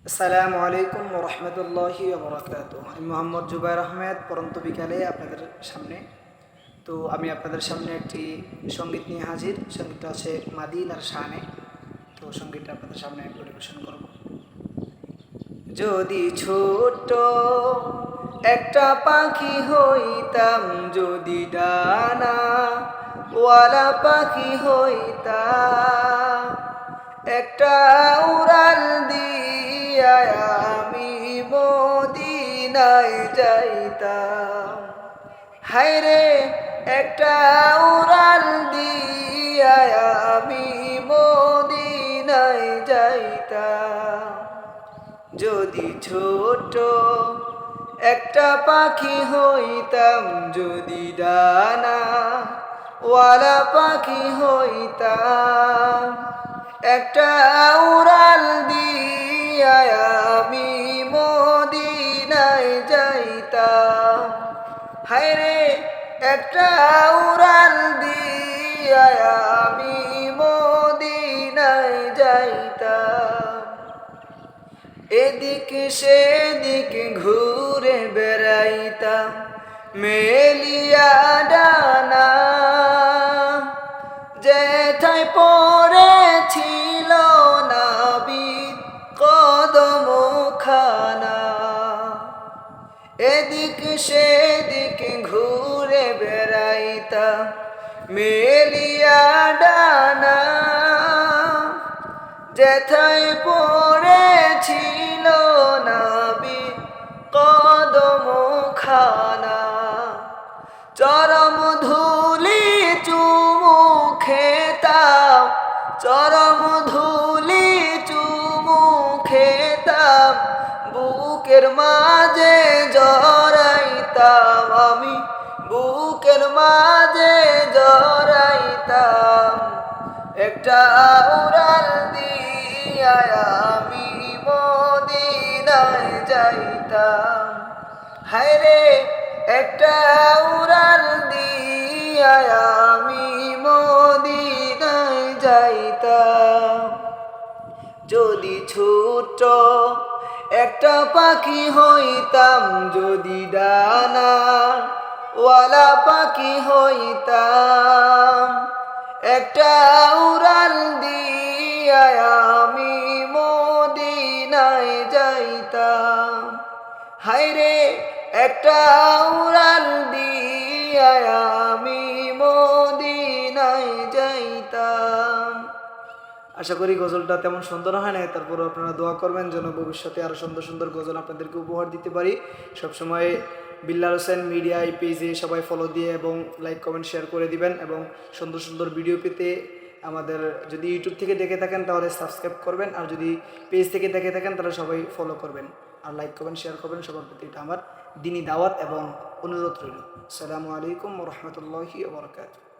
আসসালামু আলাইকুম ওয়া রাহমাতুল্লাহি ওয়া বারাকাতুহু। আমি মোহাম্মদ জুবায়ের আহমেদ পরন্ত বিকালে আপনাদের সামনে। তো আমি আপনাদের সামনে একটি সঙ্গীত নিয়ে হাজির। সঙ্গীতটা আছে মাদিনার শানে। তো সঙ্গীতটা আপনাদের সামনে পরিবেশন করব। যদি ছোট্ট একটা পাখি হইতাম, যদি ডানা ওয়ালা পাখি হইতাম, একটা উড়াল দিয়া আমি মদিনায় যাইতাম। হায়রে একটা উড়াল দিয়া আমি মদিনায় যাইতাম। যদি ছোট একটা পাখি হইতাম, যদি ডানা ওয়ালা পাখি হইতাম, একটা উড়াল দিয়া আমি মদিনায় যাইতাম। হায়রে একটা উড়াল দিয়া আমি মদিনায় যাইতাম। এদিক সেদিক ঘুরে বেড়াইতাম মেলিয়া ডানা, যেথায় পড়েছিল নাবির কদম খানা। এদিক সেদিক ঘুরে বেড়াইতাম মেলিয়া ডানা, যেথায় পড়েছিল নাবির কদম খানা। চরম ধুলি চুমু খেতাম, চরম ধুলি চুমু খেতাম, বুকের মাঝে জড়াইতাম আমি, বুকের মাঝে জড়াইতাম। একটা উড়াল দিয়া আমি মদিনায় যাইতাম। হায়রে একটা উড়াল দিয়া আমি মদিনায় যাইতাম। যদি ছোট একটা পাখি হইতাম, যদি ডানা ওয়ালা পাখি হইতাম, একটা উড়াল দিয়া আমি মদিনায় যাইতাম। হায়রে একটা উড়াল দিয়া আমি মদিনায় যাইতাম। আশা করি গজলটা তেমন সুন্দর হয় না, তারপরে আপনারা দোয়া করবেন যেন ভবিষ্যতে আরও সুন্দর সুন্দর গজল আপনাদেরকে উপহার দিতে পারি। সবসময় বিল্লাল হোসেন মিডিয়া এই পেজে সবাই ফলো দিয়ে এবং লাইক কমেন্ট শেয়ার করে দিবেন, এবং সুন্দর সুন্দর ভিডিও পেতে আমাদের যদি ইউটিউব থেকে দেখে থাকেন তাহলে সাবস্ক্রাইব করবেন, আর যদি পেজ থেকে দেখে থাকেন তাহলে সবাই ফলো করবেন আর লাইক কমেন্ট শেয়ার করবেন। সবার প্রতি এটা আমার দিনী দাওয়াত এবং অনুরোধ রইল। আসসালামু আলাইকুম ওয়া রাহমাতুল্লাহি ওয়া বারাকাতুহু।